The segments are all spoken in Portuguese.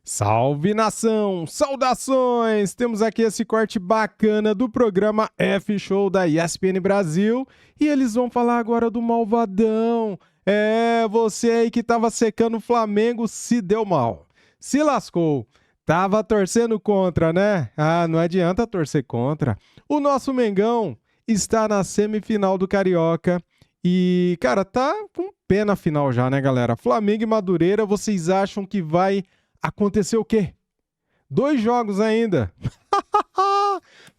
Salve nação! Saudações! Temos aqui esse corte bacana do programa F-Show da ESPN Brasil e eles vão falar agora do malvadão. Você aí que tava secando o Flamengo se deu mal. Se lascou. Tava torcendo contra, né? Não adianta torcer contra. O nosso Mengão está na semifinal do Carioca e, cara, tá com pé na final já, né, galera? Flamengo e Madureira, vocês acham que vai acontecer o quê? 2 jogos ainda.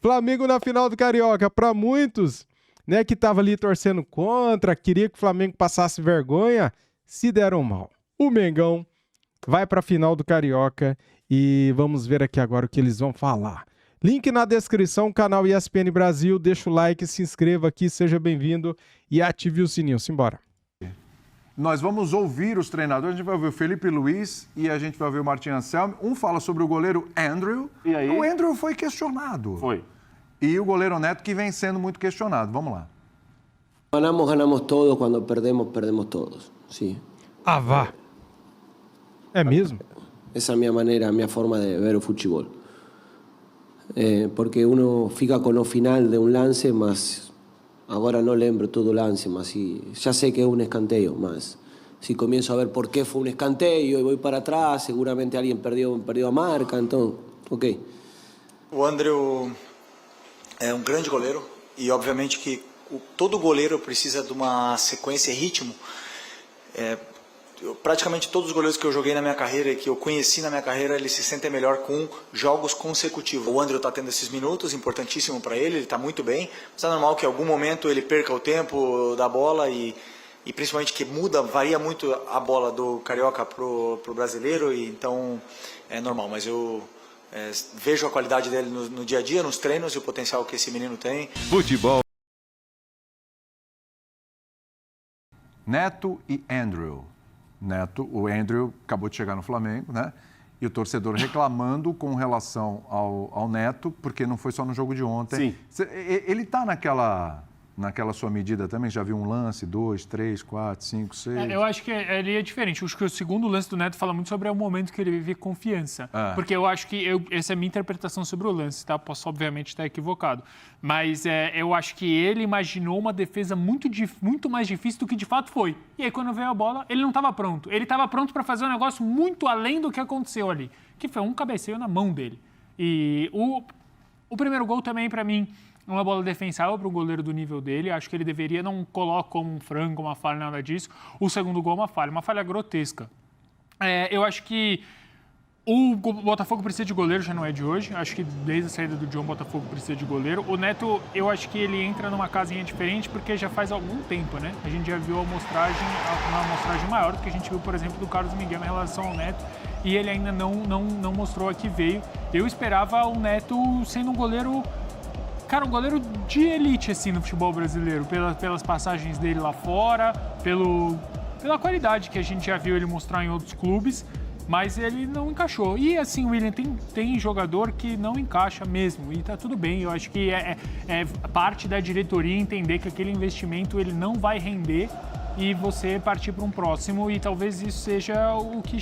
Flamengo na final do Carioca. Para muitos, né, que tava ali torcendo contra, queria que o Flamengo passasse vergonha, se deram mal. O Mengão vai para a final do Carioca e vamos ver aqui agora o que eles vão falar. Link na descrição, canal ESPN Brasil. Deixa o like, se inscreva aqui, seja bem-vindo e ative o sininho. Simbora. Nós vamos ouvir os treinadores, a gente vai ouvir o Felipe Luiz e a gente vai ouvir o Martin Anselmi. Um fala sobre o goleiro Andrew. E aí? O Andrew foi questionado. Foi. E o goleiro Neto, que vem sendo muito questionado. Vamos lá. Ganamos todos, quando perdemos todos. Sim. Vá. É mesmo? Essa é a minha maneira, a minha forma de ver o futebol. Porque uno fica com o final de um lance, mas agora não lembro todo o lance, mas já sei que é um escanteio, mas se começo a ver por que foi um escanteio e vou para trás, seguramente alguém perdeu a marca, então, ok. O Andrew é um grande goleiro e obviamente que todo goleiro precisa de uma sequência e ritmo. Praticamente todos os goleiros que eu joguei na minha carreira e que eu conheci na minha carreira, eles se sentem melhor com jogos consecutivos. O Andrew está tendo esses minutos, importantíssimo para ele está muito bem. Mas é normal que em algum momento ele perca o tempo da bola e principalmente que varia muito a bola do carioca pro brasileiro, e então é normal. Mas eu vejo a qualidade dele no dia a dia, nos treinos e o potencial que esse menino tem. Futebol. Neto e Andrew. O Andrew acabou de chegar no Flamengo, né? E o torcedor reclamando com relação ao Neto, porque não foi só no jogo de ontem. Sim. Ele está naquela sua medida também? Já viu um lance, 2, 3, 4, 5, 6? Eu acho que ele é diferente. Eu acho que o segundo lance do Neto fala muito sobre o momento que ele vive confiança. Porque eu acho que essa é a minha interpretação sobre o lance, tá? Posso, obviamente, estar equivocado. Mas eu acho que ele imaginou uma defesa muito mais difícil do que de fato foi. E aí, quando veio a bola, ele não estava pronto. Ele estava pronto para fazer um negócio muito além do que aconteceu ali, que foi um cabeceio na mão dele. E o primeiro gol também, para mim, uma bola defensável para um goleiro do nível dele. Acho que ele deveria, não coloca como um frango, uma falha, nada disso. O segundo gol é uma falha grotesca. Eu acho que o Botafogo precisa de goleiro, já não é de hoje. Acho que desde a saída do John, o Botafogo precisa de goleiro. O Neto, eu acho que ele entra numa casinha diferente porque já faz algum tempo, né? A gente já viu uma amostragem maior do que a gente viu, por exemplo, do Carlos Miguel em relação ao Neto. E ele ainda não mostrou a que veio. Eu esperava o Neto sendo um goleiro... Cara, um goleiro de elite, assim, no futebol brasileiro, pelas passagens dele lá fora, pela qualidade que a gente já viu ele mostrar em outros clubes, mas ele não encaixou. E, assim, William, tem jogador que não encaixa mesmo, e tá tudo bem. Eu acho que é parte da diretoria entender que aquele investimento ele não vai render e você partir para um próximo, e talvez isso seja o que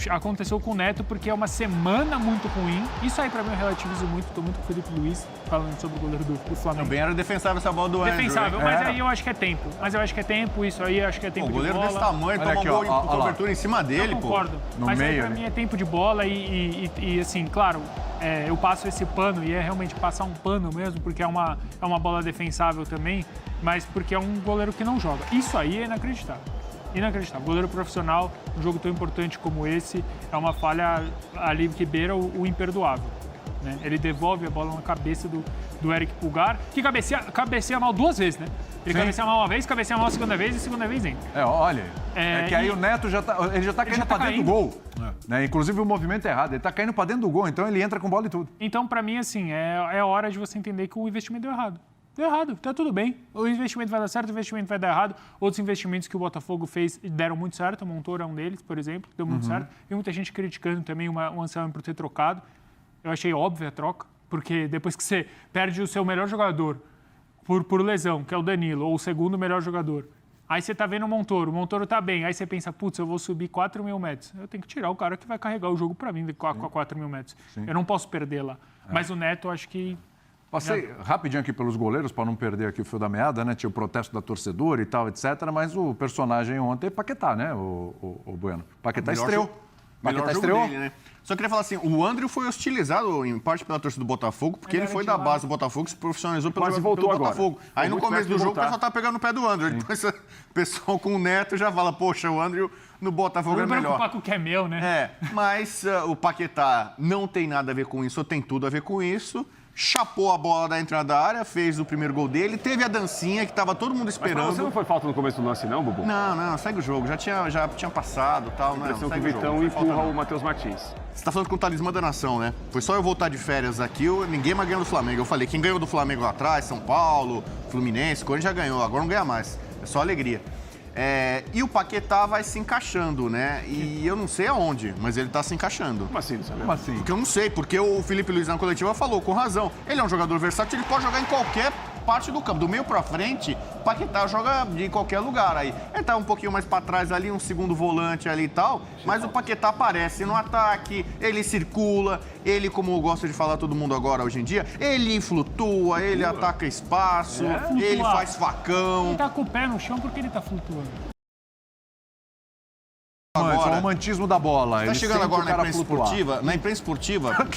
aconteceu com o Neto, porque é uma semana muito ruim. Isso aí, pra mim, eu relativizo muito. Tô muito com o Felipe Luiz falando sobre o goleiro do Flamengo. Também era defensável essa bola do Andrew. Defensável, mas aí eu acho que é tempo. Isso aí eu acho que é tempo de bola. O goleiro desse tamanho, toma um gol em cobertura em cima dele, eu concordo. No Mas meio, aí, pra mim, é tempo de bola e assim, claro, eu passo esse pano, e é realmente passar um pano mesmo, porque é uma bola defensável também, mas porque é um goleiro que não joga. Isso aí é inacreditável. Inacreditável. Goleiro profissional, um jogo tão importante como esse, é uma falha ali que beira o imperdoável, né? Ele devolve a bola na cabeça do Eric Pulgar, que cabeceia mal 2 vezes, né? Ele cabeceia mal uma vez, cabeceia mal a segunda vez e a segunda vez entra. Olha, que aí o Neto já tá caindo para dentro do gol. Né? Inclusive o movimento é errado, ele tá caindo para dentro do gol, então ele entra com bola e tudo. Então, para mim, assim, é hora de você entender que o investimento deu errado. Deu errado, tá tudo bem. O investimento vai dar certo, o investimento vai dar errado. Outros investimentos que o Botafogo fez deram muito certo. O Montoro é um deles, por exemplo, deu muito certo. E muita gente criticando também o Anselmi por ter trocado. Eu achei óbvia a troca, porque depois que você perde o seu melhor jogador por lesão, que é o Danilo, ou o segundo melhor jogador, Aí você tá vendo o Montoro tá bem. Aí você pensa, putz, eu vou subir 4.000 metros. Eu tenho que tirar o cara que vai carregar o jogo para mim com 4.000 metros. Sim. Eu não posso perder lá. Mas o Neto, acho que... Passei rapidinho aqui pelos goleiros, para não perder aqui o fio da meada, né? Tinha o protesto da torcedora e tal, etc. Mas o personagem ontem é Paquetá, né, o Bueno? Paquetá estreou. Paquetá estreou. Dele, né? Só queria falar assim, o André foi hostilizado em parte pela torcida do Botafogo, porque ele foi da base do Botafogo, se profissionalizou pelo Botafogo. Aí no começo do jogo o pessoal tá pegando no pé do André. Depois o pessoal com o Neto já fala, poxa, o André no Botafogo é melhor. Não preocupar com o que é meu, né? Mas o Paquetá não tem nada a ver com isso, ou tem tudo a ver com isso. Chapou a bola da entrada da área, fez o primeiro gol dele, teve a dancinha que estava todo mundo esperando. Mas você não foi falta no começo do lance não, Bubu? Não, segue o jogo. Já tinha passado e tal. A impressão que o Vitão empurra o Matheus Martins. Você está falando com o talismã da nação, né? Foi só eu voltar de férias aqui, ninguém mais ganhou do Flamengo. Eu falei, quem ganhou do Flamengo lá atrás, São Paulo, Fluminense, Corinthians já ganhou, agora não ganha mais. É só alegria. E o Paquetá vai se encaixando, né? E eu não sei aonde, mas ele tá se encaixando. Como assim, sabe? Como assim? Porque eu não sei, porque o Felipe Luiz na coletiva falou com razão. Ele é um jogador versátil, ele pode jogar em qualquer parte do campo. Do meio pra frente, o Paquetá joga de qualquer lugar aí. Ele tá um pouquinho mais pra trás ali, um segundo volante ali e tal, mas o Paquetá aparece no ataque, ele circula, ele, como gosta de falar todo mundo agora hoje em dia, ele flutua, ele ataca espaço, ele faz facão. Ele tá com o pé no chão porque ele tá flutuando. Agora, o romantismo da bola. Você tá chegando agora na imprensa esportiva. Na imprensa esportiva,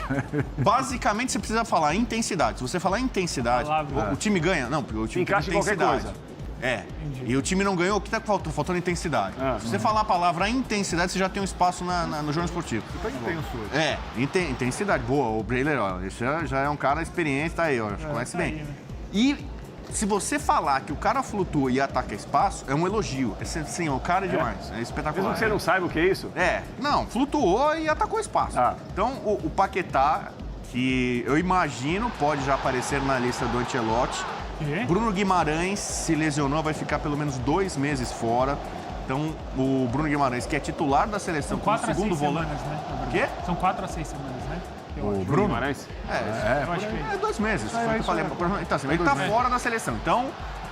basicamente você precisa falar intensidade. Se você falar intensidade, o time ganha. Não, o time encaixa tem intensidade. Qualquer coisa. E o time não ganhou, o que tá faltando? Faltando intensidade. Se você falar a palavra intensidade, você já tem um espaço no jornal esportivo. Intensidade. Boa, o Breiler, ó, esse já é um cara experiente, tá aí, ó, conhece bem. E se você falar que o cara flutua e ataca espaço, é um elogio. Sim, o cara é demais. É espetacular. Mesmo que você não saiba o que é isso? Não, flutuou e atacou espaço. Então, o Paquetá, que eu imagino pode já aparecer na lista do Ancelotti. Bruno Guimarães se lesionou, vai ficar pelo menos 2 meses fora. Então, o Bruno Guimarães, que é titular da seleção, como segundo volante. Né? O quê? São 4 a 6 semanas, né? O Bruno Guimarães? Eu acho que é 2 meses. Então, ele tá fora da seleção. Então,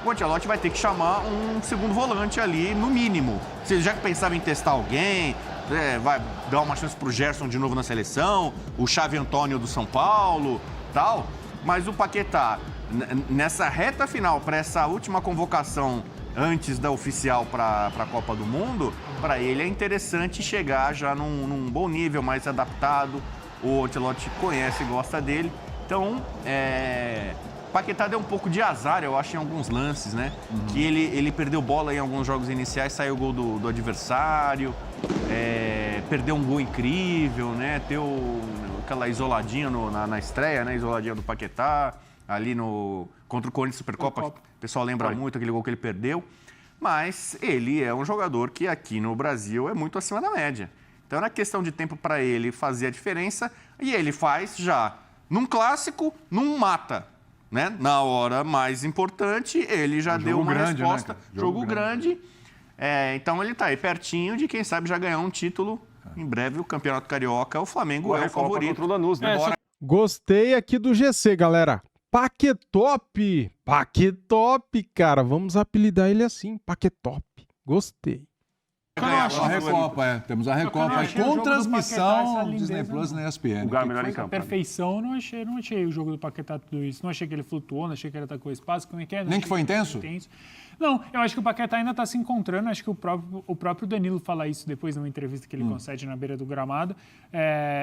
o Ancelotti vai ter que chamar um segundo volante ali, no mínimo. Você já pensava em testar alguém, vai dar uma chance pro Gerson de novo na seleção, o Xavi Antônio do São Paulo, tal. Mas o Paquetá, nessa reta final, para essa última convocação antes da oficial para a Copa do Mundo, para ele é interessante chegar já num bom nível, mais adaptado. O Ancelotti conhece e gosta dele. Então, Paquetá deu um pouco de azar, eu acho, em alguns lances, né? Que ele perdeu bola em alguns jogos iniciais, saiu o gol do adversário, perdeu um gol incrível, né? Aquela isoladinha na estreia, né? Isoladinha do Paquetá, ali contra o Corinthians Supercopa. O pessoal lembra muito aquele gol que ele perdeu. Mas ele é um jogador que aqui no Brasil é muito acima da média. Então, era questão de tempo para ele fazer a diferença e ele faz já num clássico, num mata, né? Na hora mais importante, ele já deu uma resposta. Né, jogo grande. Então, ele está aí pertinho de, quem sabe, já ganhar um título. Em breve, o Campeonato Carioca, o Flamengo é o favorito. Contra o Lanús, né? Gostei aqui do GC, galera. Paquetop. Paquetop, cara. Vamos apelidar ele assim, Paquetop. Gostei. A Recopa, temos a Recopa com transmissão Disney Plus na ESPN. O Galo melhor em campo. Perfeição, não achei o jogo do Paquetá tudo isso. Não achei que ele flutuou, não achei que ele atacou espaço. Como é que é? Nem que foi intenso? Não, eu acho que o Paquetá ainda está se encontrando. Acho que o próprio Danilo fala isso depois numa entrevista que ele concede na beira do gramado.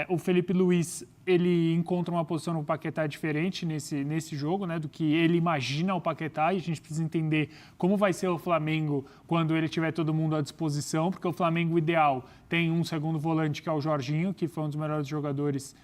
O Felipe Luiz, ele encontra uma posição no Paquetá diferente nesse jogo, né, do que ele imagina o Paquetá. E a gente precisa entender como vai ser o Flamengo quando ele tiver todo mundo à disposição, porque o Flamengo ideal tem um segundo volante, que é o Jorginho, que foi um dos melhores jogadores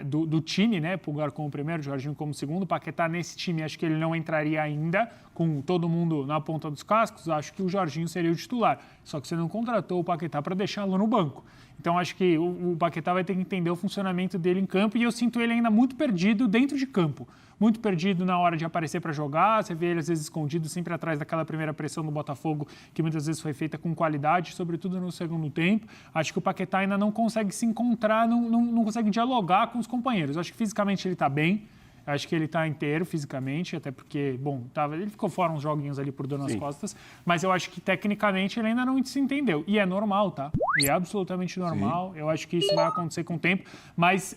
do time, né? Pulgar como primeiro, Jorginho como segundo. O Paquetá nesse time, acho que ele não entraria ainda, com todo mundo na ponta dos cascos. Acho que o Jorginho seria o titular. Só que você não contratou o Paquetá para deixá-lo no banco. Então, acho que o Paquetá vai ter que entender o funcionamento dele em campo e eu sinto ele ainda muito perdido dentro de campo. Muito perdido na hora de aparecer para jogar, você vê ele às vezes escondido, sempre atrás daquela primeira pressão do Botafogo, que muitas vezes foi feita com qualidade, sobretudo no segundo tempo. Acho que o Paquetá ainda não consegue se encontrar, não consegue dialogar com os companheiros. Acho que fisicamente ele está bem, Eu acho que ele está inteiro fisicamente, até porque, bom, ele ficou fora uns joguinhos ali por dor nas costas, mas eu acho que tecnicamente ele ainda não se entendeu. E é normal, tá? E é absolutamente normal. Sim. Eu acho que isso vai acontecer com o tempo, mas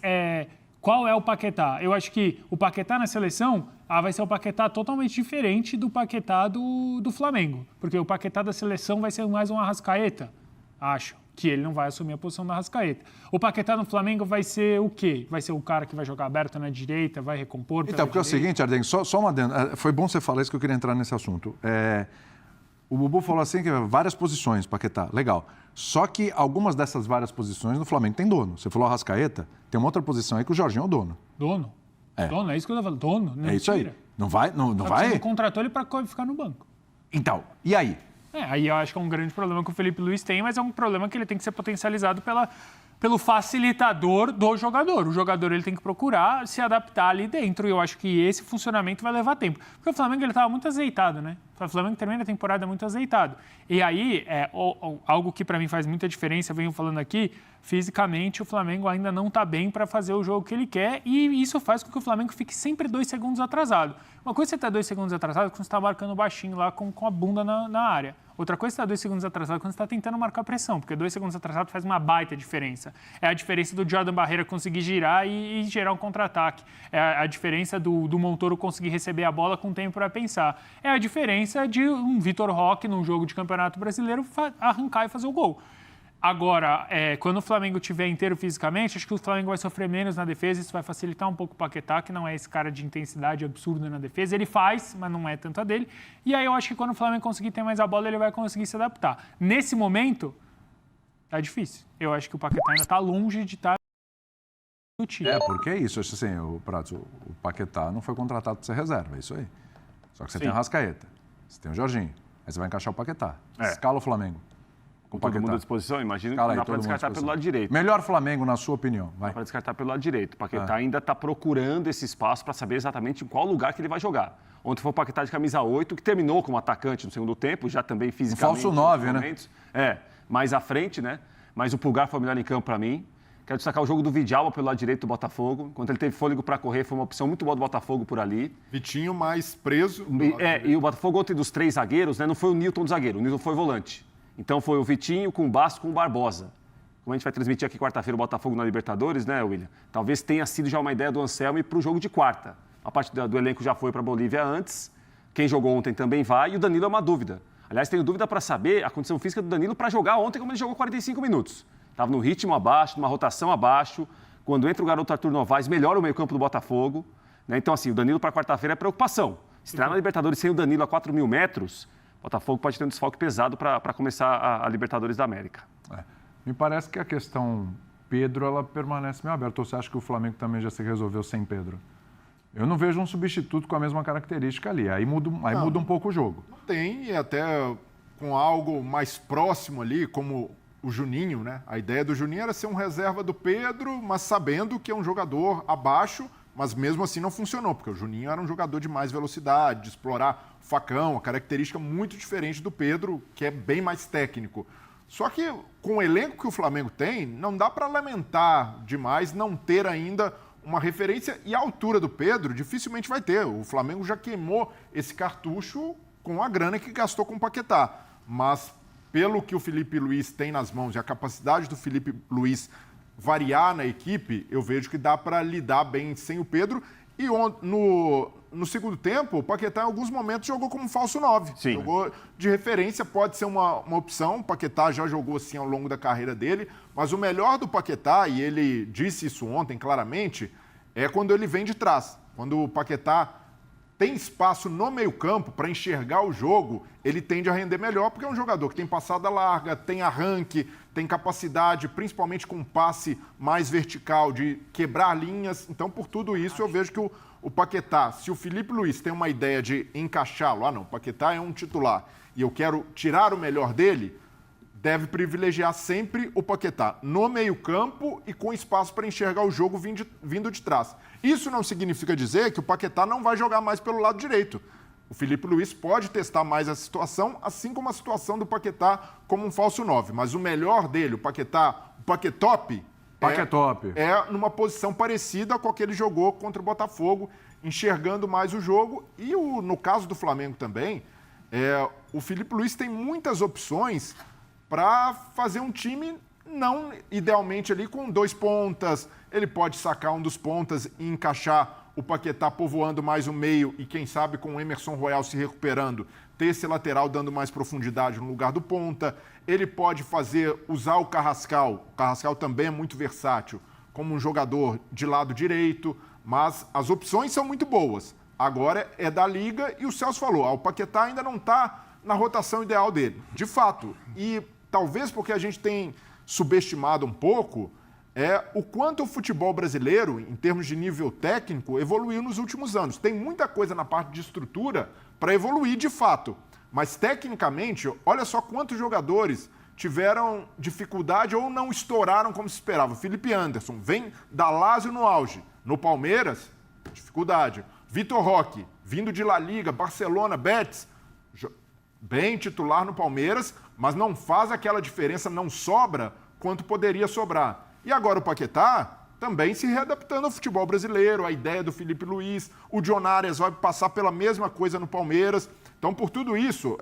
qual é o Paquetá? Eu acho que o Paquetá na seleção vai ser um Paquetá totalmente diferente do Paquetá do Flamengo, porque o Paquetá da seleção vai ser mais um Arrascaeta, acho. Que ele não vai assumir a posição da Arrascaeta. O Paquetá no Flamengo vai ser o quê? Vai ser o cara que vai jogar aberto na direita, vai recompor? Então, porque direita. É o seguinte, Arden, só uma adendo. Foi bom você falar isso que eu queria entrar nesse assunto. O Bubu falou assim que várias posições, Paquetá, legal. Só que algumas dessas várias posições no Flamengo tem dono. Você falou Arrascaeta, tem uma outra posição aí que o Jorginho é o dono. Dono? Dono, é isso que eu tô falando. Dono? Não é isso aí. Não vai? Não vai? Você não contratou ele para ficar no banco. Então, e aí? Aí eu acho que é um grande problema que o Felipe Luiz tem, mas é um problema que ele tem que ser potencializado pelo facilitador do jogador. O jogador ele tem que procurar se adaptar ali dentro, e eu acho que esse funcionamento vai levar tempo. Porque o Flamengo estava muito azeitado, né? O Flamengo termina a temporada muito azeitado. E aí, algo que para mim faz muita diferença, eu venho falando aqui, fisicamente o Flamengo ainda não está bem para fazer o jogo que ele quer, e isso faz com que o Flamengo fique sempre 2 segundos atrasado. Uma coisa é você estar 2 segundos atrasado quando você está marcando baixinho lá com a bunda na área. Outra coisa é estar 2 segundos atrasado quando você está tentando marcar pressão, porque 2 segundos atrasado faz uma baita diferença. É a diferença do Jordan Barreira conseguir girar e gerar um contra-ataque. É a diferença do Montoro conseguir receber a bola com tempo para pensar. É a diferença de um Vitor Roque, num jogo de Campeonato Brasileiro, arrancar e fazer o gol. Agora, quando o Flamengo estiver inteiro fisicamente, acho que o Flamengo vai sofrer menos na defesa, isso vai facilitar um pouco o Paquetá, que não é esse cara de intensidade absurda na defesa. Ele faz, mas não é tanto a dele. E aí eu acho que quando o Flamengo conseguir ter mais a bola, ele vai conseguir se adaptar. Nesse momento, tá difícil. Eu acho que o Paquetá ainda tá longe de estar no time. Porque é isso. Assim, o Paquetá não foi contratado para ser reserva, é isso aí. Só que você tem o Arrascaeta, você tem o Jorginho, aí você vai encaixar o Paquetá. Escala o Flamengo. Com todo mundo à disposição, imagino que dá para descartar pelo lado direito. Melhor Flamengo, na sua opinião? Vai. Dá para descartar pelo lado direito. O Paquetá ainda está procurando esse espaço para saber exatamente em qual lugar que ele vai jogar. Ontem foi o Paquetá de camisa 8, que terminou como atacante no segundo tempo, já também fisicamente. Um falso 9, né? Mais à frente, né? Mas o Pulgar foi o melhor em campo para mim. Quero destacar o jogo do Vidal pelo lado direito do Botafogo. Enquanto ele teve fôlego para correr, foi uma opção muito boa do Botafogo por ali. Vitinho mais preso. E o Botafogo, ontem dos 3 zagueiros, né, não foi o Nilton do zagueiro, o Nilton foi volante. Então foi o Vitinho com o Bastos com o Barbosa. Como a gente vai transmitir aqui quarta-feira o Botafogo na Libertadores, né, William? Talvez tenha sido já uma ideia do Anselmo para o jogo de quarta. A parte do elenco já foi para a Bolívia antes. Quem jogou ontem também vai. E o Danilo é uma dúvida. Aliás, tenho dúvida para saber a condição física do Danilo para jogar ontem como ele jogou 45 minutos. Estava no ritmo abaixo, numa rotação abaixo. Quando entra o garoto Arthur Novaes, melhora o meio-campo do Botafogo. Né? Então, assim, o Danilo para quarta-feira é preocupação. Estrear na Libertadores sem o Danilo a 4.000 metros, o Botafogo pode ter um desfalque pesado para começar a Libertadores da América. Me parece que a questão Pedro, ela permanece meio aberta. Ou você acha que o Flamengo também já se resolveu sem Pedro? Eu não vejo um substituto com a mesma característica ali. Aí muda um pouco o jogo. Não tem, e até com algo mais próximo ali, como o Juninho, né? A ideia do Juninho era ser um reserva do Pedro, mas sabendo que é um jogador abaixo, mas mesmo assim não funcionou, porque o Juninho era um jogador de mais velocidade, de explorar o facão, a característica muito diferente do Pedro, que é bem mais técnico. Só que com o elenco que o Flamengo tem, não dá para lamentar demais não ter ainda uma referência, e a altura do Pedro dificilmente vai ter. O Flamengo já queimou esse cartucho com a grana que gastou com o Paquetá. Mas pelo que o Felipe Luiz tem nas mãos e a capacidade do Felipe Luiz variar na equipe, eu vejo que dá para lidar bem sem o Pedro. E no segundo tempo, o Paquetá em alguns momentos jogou como falso 9. Sim. Jogou de referência, pode ser uma opção. O Paquetá já jogou assim ao longo da carreira dele. Mas o melhor do Paquetá, e ele disse isso ontem claramente, é quando ele vem de trás. Quando o Paquetá tem espaço no meio-campo para enxergar o jogo, ele tende a render melhor, porque é um jogador que tem passada larga, tem arranque, tem capacidade, principalmente com um passe mais vertical, de quebrar linhas. Então, por tudo isso, eu vejo que o Paquetá, se o Felipe Luiz tem uma ideia de encaixá-lo, não, o Paquetá é um titular, e eu quero tirar o melhor dele, deve privilegiar sempre o Paquetá no meio-campo e com espaço para enxergar o jogo vindo de trás. Isso não significa dizer que o Paquetá não vai jogar mais pelo lado direito. O Felipe Luiz pode testar mais essa situação, assim como a situação do Paquetá como um falso 9. Mas o melhor dele, o Paquetop, é numa posição parecida com a que ele jogou contra o Botafogo enxergando mais o jogo. E no caso do Flamengo também, o Filipe Luís tem muitas opções para fazer um time, não idealmente ali com 2 pontas. Ele pode sacar um dos pontas e encaixar o Paquetá povoando mais o meio e quem sabe com o Emerson Royal se recuperando, ter esse lateral dando mais profundidade no lugar do ponta. Ele pode usar o Carrascal também é muito versátil, como um jogador de lado direito, mas as opções são muito boas. Agora é da Liga e o Celso falou, o Paquetá ainda não está na rotação ideal dele, de fato. E talvez porque a gente tem subestimado um pouco o quanto o futebol brasileiro, em termos de nível técnico, evoluiu nos últimos anos. Tem muita coisa na parte de estrutura para evoluir de fato, mas tecnicamente, olha só quantos jogadores tiveram dificuldade ou não estouraram como se esperava. Felipe Anderson vem da Lazio no auge. No Palmeiras, dificuldade. Vitor Roque, vindo de La Liga, Barcelona, Betis, bem titular no Palmeiras, mas não faz aquela diferença, não sobra quanto poderia sobrar. E agora o Paquetá também se readaptando ao futebol brasileiro, a ideia do Filipe Luís, o John Arias vai passar pela mesma coisa no Palmeiras. Então, por tudo isso,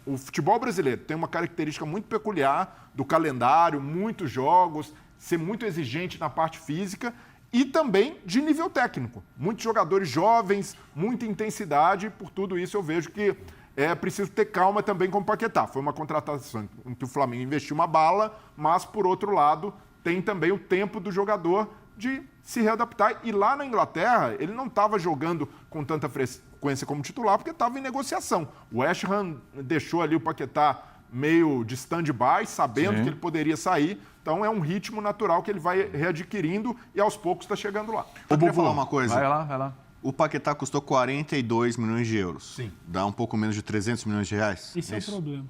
o futebol brasileiro tem uma característica muito peculiar do calendário, muitos jogos, ser muito exigente na parte física e também de nível técnico. Muitos jogadores jovens, muita intensidade, por tudo isso eu vejo que é preciso ter calma também com o Paquetá. Foi uma contratação em que o Flamengo investiu uma bala, mas, por outro lado, tem também o tempo do jogador de se readaptar. E lá na Inglaterra, ele não estava jogando com tanta frequência como titular, porque estava em negociação. O West Ham deixou ali o Paquetá meio de stand-by, sabendo que ele poderia sair. Então é um ritmo natural que ele vai readquirindo e aos poucos está chegando lá. Eu queria falar uma coisa. Vai lá. O Paquetá custou 42 milhões de euros. Sim. Dá um pouco menos de 300 milhões de reais. Isso é o problema.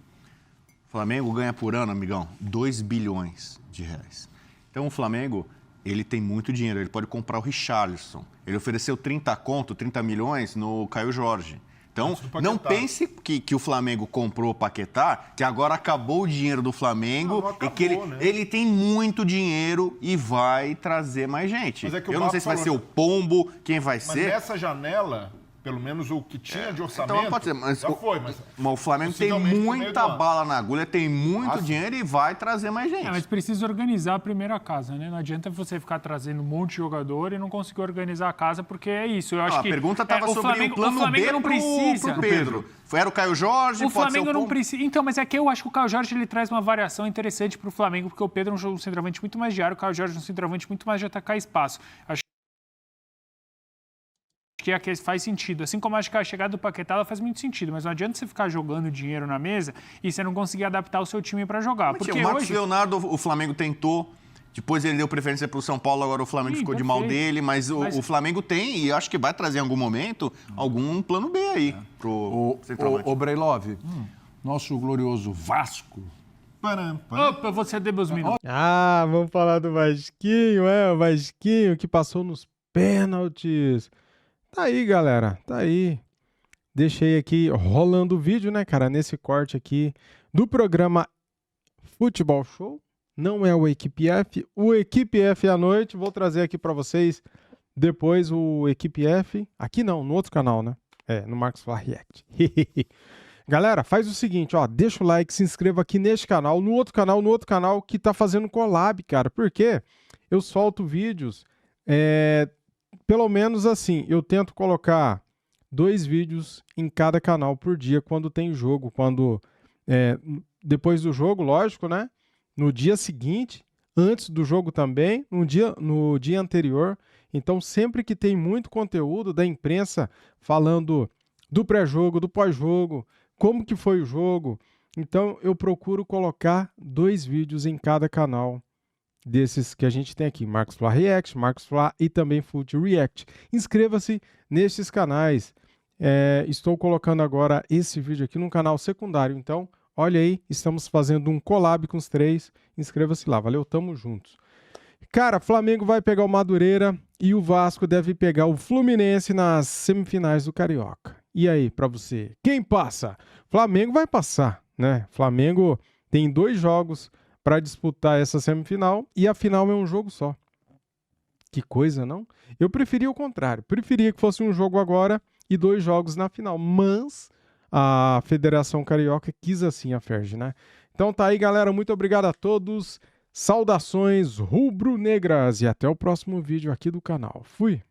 O Flamengo ganha por ano, amigão, 2 bilhões de reais. Então o Flamengo, ele tem muito dinheiro, ele pode comprar o Richarlison. Ele ofereceu 30 milhões no Caio Jorge. Então, não pense que o Flamengo comprou o Paquetá, que agora acabou o dinheiro do Flamengo acabou, e que ele tem muito dinheiro e vai trazer mais gente. Eu não sei se vai ser o Pombo, quem vai ser. Mas nessa janela, pelo menos o que tinha de orçamento, então, pode ser, mas já foi. Mas o Flamengo tem muita bala na agulha, tem muito dinheiro e vai trazer mais gente. Mas precisa organizar a primeira casa, né? Não adianta você ficar trazendo um monte de jogador e não conseguir organizar a casa, porque é isso. Eu acho a pergunta estava sobre o plano B não precisa. pro Pedro. Era o Caio Jorge, o Flamengo não precisa. Então, mas é que eu acho que o Caio Jorge ele traz uma variação interessante para o Flamengo, porque o Pedro é um centroavante muito mais diário, o Caio Jorge é um centroavante muito mais de atacar espaço. Acho que faz sentido. Assim como acho que a chegada do Paquetá ela faz muito sentido, mas não adianta você ficar jogando dinheiro na mesa e você não conseguir adaptar o seu time para jogar. Porque o Marcos Leonardo, o Flamengo tentou, depois ele deu preferência para o São Paulo, agora o Flamengo ficou de mal dele, mas o Flamengo tem, e acho que vai trazer em algum momento, algum plano B aí pro centroavante. O Breilov, nosso glorioso Vasco. Opa, você deu meus minutos. Ah, vamos falar do Vasquinho, o Vasquinho que passou nos pênaltis. Tá aí, galera, tá aí. Deixei aqui rolando o vídeo, né, cara, nesse corte aqui do programa Futebol Show. Não é o Equipe F, o Equipe F à noite. Vou trazer aqui pra vocês depois o Equipe F. Aqui não, no outro canal, né? No Marcos Flá React. Galera, faz o seguinte, ó, deixa o like, se inscreva aqui neste canal, no outro canal que tá fazendo collab, cara. Por quê? Eu solto vídeos, pelo menos assim, eu tento colocar 2 vídeos em cada canal por dia quando tem jogo, depois do jogo, lógico, né? No dia seguinte, antes do jogo também, no dia anterior. Então, sempre que tem muito conteúdo da imprensa falando do pré-jogo, do pós-jogo, como que foi o jogo, então eu procuro colocar 2 vídeos em cada canal desses que a gente tem aqui, Marcos Flá React, Marcos Flá e também Fute React. Inscreva-se nestes canais. Estou colocando agora esse vídeo aqui no canal secundário, então olha aí, estamos fazendo um collab com os 3. Inscreva-se lá, valeu, tamo juntos. Cara, Flamengo vai pegar o Madureira e o Vasco deve pegar o Fluminense nas semifinais do Carioca. E aí, pra você, quem passa? Flamengo vai passar, né? Flamengo tem 2 jogos para disputar essa semifinal e a final é um jogo só. Que coisa, não? Eu preferia o contrário. Preferia que fosse um jogo agora e 2 jogos na final. Mas a Federação Carioca quis assim a Ferg, né? Então tá aí, galera. Muito obrigado a todos. Saudações rubro-negras e até o próximo vídeo aqui do canal. Fui!